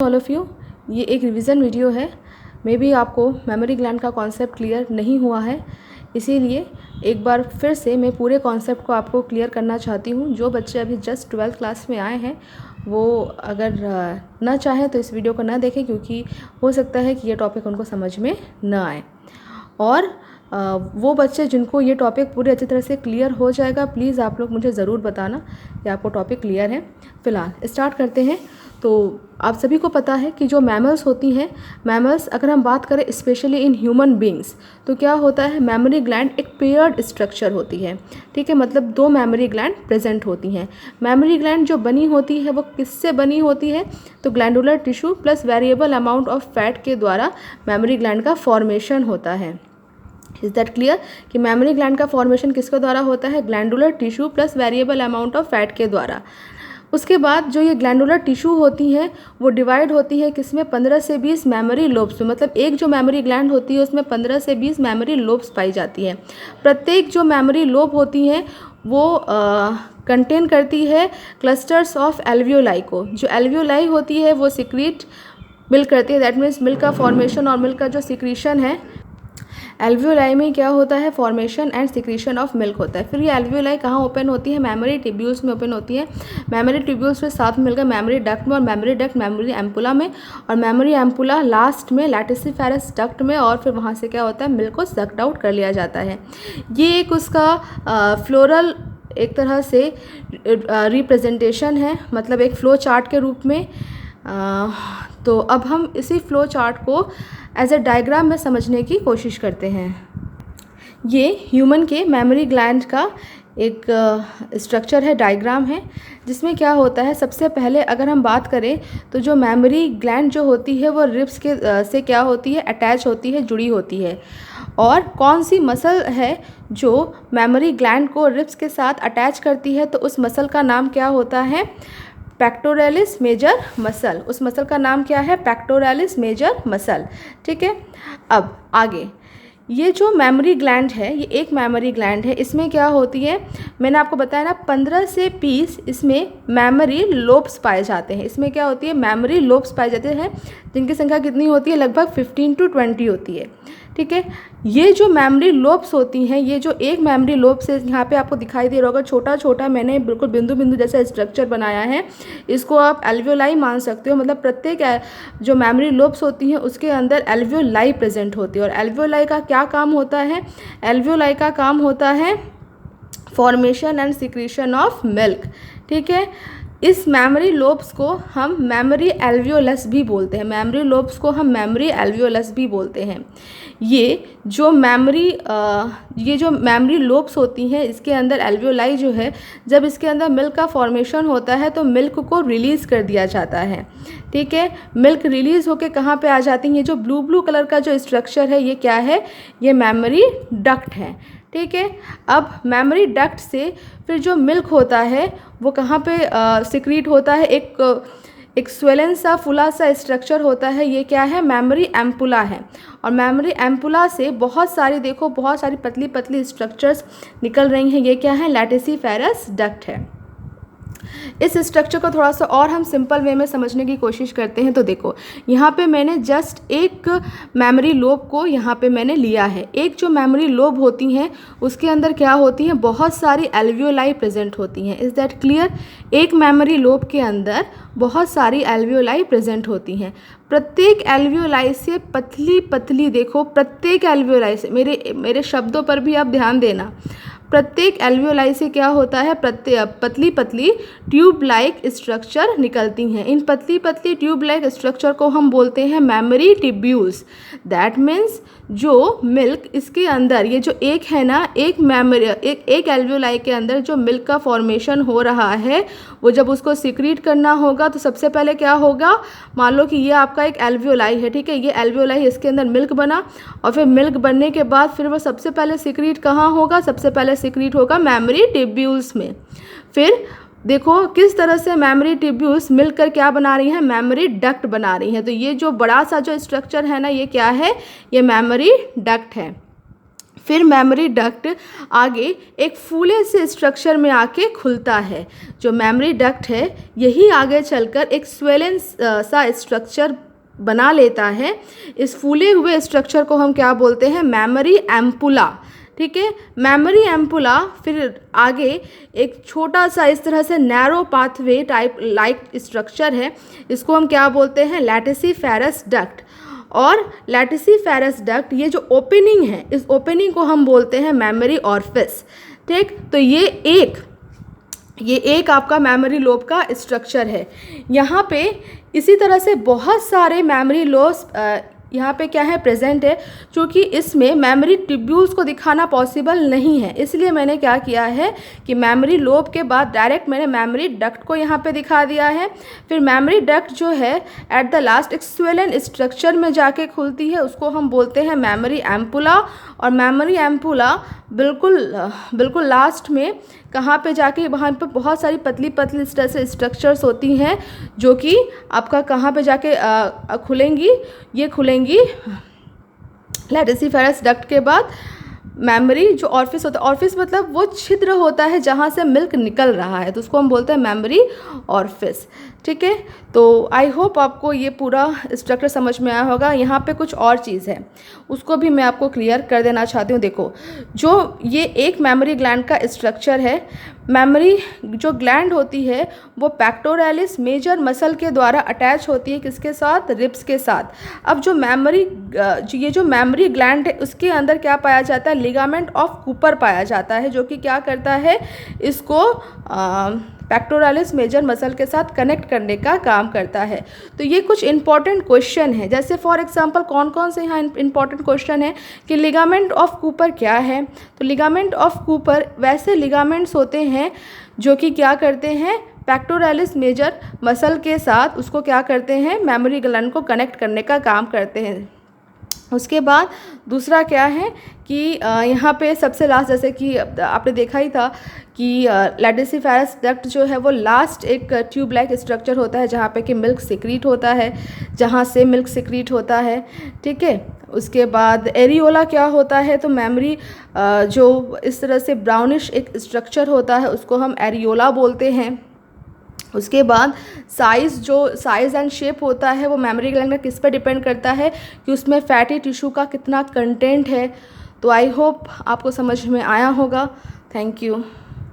All of you, ये एक revision video है। मे बी आपको मेमोरी ग्लैंड का कॉन्सेप्ट क्लियर नहीं हुआ है, इसीलिए एक बार फिर से मैं पूरे कॉन्सेप्ट को आपको क्लियर करना चाहती हूँ। जो बच्चे अभी जस्ट 12th क्लास में आए हैं वो अगर ना चाहें तो इस वीडियो को ना देखें, क्योंकि हो सकता है कि ये टॉपिक उनको समझ में ना आए। और वो बच्चे जिनको ये टॉपिक पूरी अच्छी तरह से क्लियर हो जाएगा, प्लीज़ आप लोग मुझे ज़रूर बताना कि आपको टॉपिक क्लियर है। फ़िलहाल स्टार्ट करते हैं। तो आप सभी को पता है कि जो मैमल्स होती हैं, मैमल्स अगर हम बात करें स्पेशली इन ह्यूमन बींग्स, तो क्या होता है, मेमोरी ग्लैंड एक पेयर्ड स्ट्रक्चर होती है। ठीक है, मतलब 2 मेमोरी ग्लैंड प्रेजेंट होती हैं। मेमोरी ग्लैंड जो बनी होती है वो किससे बनी होती है, तो glandular tissue plus variable amount of fat के द्वारा मेमोरी ग्लैंड का फॉर्मेशन होता है। इज दैट क्लियर कि मेमोरी ग्लैंड का फॉर्मेशन किसके द्वारा होता है, glandular tissue plus variable amount of fat के द्वारा। उसके बाद जो ये ग्लैंडुलर टिश्यू होती है वो डिवाइड होती है किसमें, 15 से 20 मेमोरी लोब्स में। मतलब एक जो मेमोरी ग्लैंड होती है उसमें 15 से 20 मेमोरी लोब्स पाई जाती है। प्रत्येक जो मेमोरी लोब होती है वो कंटेन करती है क्लस्टर्स ऑफ एल्वियोलाई को। जो एल्वियोलाई होती है वो सिक्रीट मिल्क करती है, दैट मीन्स मिल्क का फॉर्मेशन और मिल्क का जो सिक्रीशन है, एल्वियोलाई में क्या होता है, formation and secretion of milk होता है। फिर ये एल्वियोलाई कहाँ ओपन होती है, मेमोरी ट्यूब्यूल्स में ओपन होती है। मेमोरी ट्यूब्यूल्स फिर साथ में मिलकर मेमोरी डक्ट में, और मेमोरी डक्ट मेमोरी एम्पुला में, और मेमोरी एम्पुला लास्ट में लैटिसिफेरस डक्ट में, और फिर वहाँ से क्या होता है, मिल्क को सक्ड आउट कर लिया जाता है। ये एक उसका फ्लोरल एक तरह से रिप्रेजेंटेशन है, मतलब एक फ्लो चार्ट के रूप में। तो अब हम इसी फ्लो चार्ट को एज अ डायग्राम में समझने की कोशिश करते हैं। ये ह्यूमन के मेमोरी ग्लैंड का एक स्ट्रक्चर है, डायग्राम है, जिसमें क्या होता है, सबसे पहले अगर हम बात करें तो जो मेमोरी ग्लैंड जो होती है वो रिब्स के से क्या होती है, अटैच होती है, जुड़ी होती है। और कौन सी मसल है जो मेमोरी ग्लैंड को रिब्स के साथ अटैच करती है, तो उस मसल का नाम क्या होता है, पेक्टोरलिस मेजर मसल। उस मसल का नाम क्या है, पेक्टोरलिस मेजर मसल। ठीक है, अब आगे ये जो मेमोरी ग्लैंड है, ये एक मेमोरी ग्लैंड है। इसमें क्या होती है, मैंने आपको बताया ना, 15 से 20 इसमें मेमोरी लोब्स पाए जाते हैं। इसमें क्या होती है, मेमोरी लोब्स पाए जाते हैं, जिनकी संख्या कितनी होती है, लगभग 15 to 20 होती है। ठीक है, ये जो मेमोरी लोब्स होती हैं, ये जो एक मेमोरी लोब से यहाँ पे आपको दिखाई दे रहा होगा, छोटा छोटा मैंने बिल्कुल बिंदु बिंदु जैसा स्ट्रक्चर बनाया है, इसको आप एल्वियोलाई मान सकते हो। मतलब प्रत्येक जो मेमोरी लोब्स होती हैं उसके अंदर एल्वियोलाई प्रेजेंट होती है। और एल्वियोलाई का क्या काम होता है, एल्वियोलाई का काम होता है formation and secretion of milk. ठीक है, इस मेमोरी लोब्स को हम मेमोरी एल्वियोलस भी बोलते हैं। मेमोरी लोब्स को हम मेमोरी एल्वियोलस भी बोलते हैं। ये जो मेमोरी लोब्स होती हैं, इसके अंदर एल्वियोलाई जो है, जब इसके अंदर मिल्क का फॉर्मेशन होता है तो मिल्क को रिलीज़ कर दिया जाता है। ठीक है, मिल्क रिलीज़ होके कहाँ पे आ जाती है, ये जो ब्लू ब्लू कलर का जो स्ट्रक्चर है, ये क्या है, ये मेमोरी डक्ट है। ठीक है, अब मेमोरी डक्ट से फिर जो मिल्क होता है वो कहाँ पे सिक्रीट होता है, एक स्वेलन सा फुला सा स्ट्रक्चर होता है, ये क्या है, मेमोरी एम्पुला है। और मेमोरी एम्पुला से बहुत सारी, देखो बहुत सारी पतली पतली स्ट्रक्चर्स निकल रही हैं, ये क्या है, लैटिसिफेरस डक्ट है। इस स्ट्रक्चर को थोड़ा सा और हम सिंपल वे में समझने की कोशिश करते हैं। तो देखो यहाँ पे मैंने जस्ट एक मेमोरी लोब को यहाँ पे मैंने लिया है। एक जो मेमोरी लोब होती हैं उसके अंदर क्या होती हैं, बहुत सारी एल्वियोलाई प्रेजेंट होती हैं। इज़ दैट क्लियर, एक मेमोरी लोब के अंदर बहुत सारी एल्वियोलाई प्रेजेंट होती हैं। प्रत्येक एल्वियोलाई से पतली पतली, देखो प्रत्येक एल्वियोलाई से, मेरे शब्दों पर भी आप ध्यान देना, प्रत्येक एल्वियोलाई से क्या होता है, पतली पतली ट्यूब लाइक स्ट्रक्चर निकलती हैं। इन पतली पतली ट्यूब लाइक स्ट्रक्चर को हम बोलते हैं मेमोरी ट्यूब्यूल्स। दैट मीन्स जो मिल्क इसके अंदर, ये जो एक है ना, एक एल्वियोलाई के अंदर जो मिल्क का फॉर्मेशन हो रहा है, वो जब उसको सिक्रीट करना होगा तो सबसे पहले क्या होगा, मान लो कि ये आपका एक एल्वियोलाई है। ठीक है, ये एल्वियोलाई, इसके अंदर मिल्क बना, और फिर मिल्क बनने के बाद फिर वो सबसे पहले सिक्रीट कहाँ होगा, सबसे पहले सिक्रीट होगा मेमोरी ट्यूब्यूल्स में। फिर देखो किस तरह से मेमोरी ट्यूब्यूल्स मिलकर क्या बना रही हैं, मेमोरी डक्ट बना रही हैं। तो ये जो बड़ा सा जो स्ट्रक्चर है ना, ये क्या है, ये मेमोरी डक्ट है। फिर मेमोरी डक्ट आगे एक फूले से स्ट्रक्चर में आके खुलता है। जो मेमोरी डक्ट है यही आगे चलकर एक स्वेलन सा स्ट्रक्चर बना लेता है। इस फूले हुए स्ट्रक्चर को हम क्या बोलते हैं? Mammary ampulla. ठीक है, मेमोरी एम्पुला फिर आगे एक छोटा सा इस तरह से narrow pathway type like structure है, इसको हम क्या बोलते हैं? लैटिसिफेरस डक्ट। और लैटिसिफेरस डक्ट ये जो ओपनिंग है, इस ओपनिंग को हम बोलते हैं मेमोरी ऑरिफिस। ठीक, तो ये एक आपका मेमोरी लोब का स्ट्रक्चर है। यहाँ पे इसी तरह से बहुत सारे मेमोरी लोब्स यहाँ पे क्या है प्रेजेंट है। क्योंकि इसमें मेमोरी ट्यूब्यूल्स को दिखाना पॉसिबल नहीं है, इसलिए मैंने क्या किया है कि मेमोरी लोब के बाद डायरेक्ट मैंने मेमोरी डक्ट को यहाँ पे दिखा दिया है। फिर मेमोरी डक्ट जो है एट द लास्ट एक स्वेलन स्ट्रक्चर में जाके खुलती है, उसको हम बोलते हैं मेमोरी एम्पुला। और मेमोरी एम्पुला बिल्कुल लास्ट में कहाँ पे जाके, वहाँ पे बहुत सारी पतली पतली इस तरह से स्ट्रक्चर्स होती हैं जो कि आपका कहाँ पे जाके खुलेंगी, ये खुलेंगी लैटिसिफेरस डक्ट के बाद। मेमोरी जो ऑरिफिस होता है, ऑरिफिस मतलब वो छिद्र होता है जहाँ से मिल्क निकल रहा है, तो उसको हम बोलते हैं मेमोरी ऑरिफिस। ठीक है, तो आई होप आपको ये पूरा स्ट्रक्चर समझ में आया होगा। यहाँ पे कुछ और चीज़ है, उसको भी मैं आपको क्लियर कर देना चाहती हूँ। देखो, जो ये एक मेमोरी ग्लैंड का स्ट्रक्चर है, मेमोरी जो ग्लैंड होती है वो पेक्टोरलिस मेजर मसल के द्वारा अटैच होती है, किसके साथ? रिब्स के साथ। अब जो ये जो मेमोरी ग्लैंड है उसके अंदर क्या पाया जाता है? लिगामेंट ऑफ कूपर पाया जाता है, जो कि क्या करता है? इसको पेक्टोरलिस मेजर मसल के साथ कनेक्ट करने का काम करता है। तो ये कुछ इंपॉर्टेंट क्वेश्चन है, जैसे फॉर एग्जांपल कौन कौन से यहाँ इंपॉर्टेंट क्वेश्चन है कि लिगामेंट ऑफ कूपर क्या है? तो लिगामेंट ऑफ कूपर वैसे लिगामेंट्स होते हैं जो कि क्या करते हैं? पेक्टोरलिस मेजर मसल के साथ उसको क्या करते हैं? मेमोरी ग्लैंड को कनेक्ट करने का काम करते हैं। उसके बाद दूसरा क्या है कि यहाँ पे सबसे लास्ट, जैसे कि आपने देखा ही था कि लैटिसिफेरस डक्ट जो है वो लास्ट एक ट्यूब लाइक स्ट्रक्चर होता है जहाँ पे कि मिल्क सिक्रीट होता है, जहाँ से मिल्क सिक्रीट होता है। ठीक है, उसके बाद एरियोला क्या होता है? तो मेमोरी जो इस तरह से ब्राउनिश एक स्ट्रक्चर होता है उसको हम एरियोला बोलते हैं। उसके बाद साइज़ एंड शेप होता है वो मेमोरी ग्लैंड का किस पर डिपेंड करता है कि उसमें फैटी टिश्यू का कितना कंटेंट है। तो आई होप आपको समझ में आया होगा। Thank you.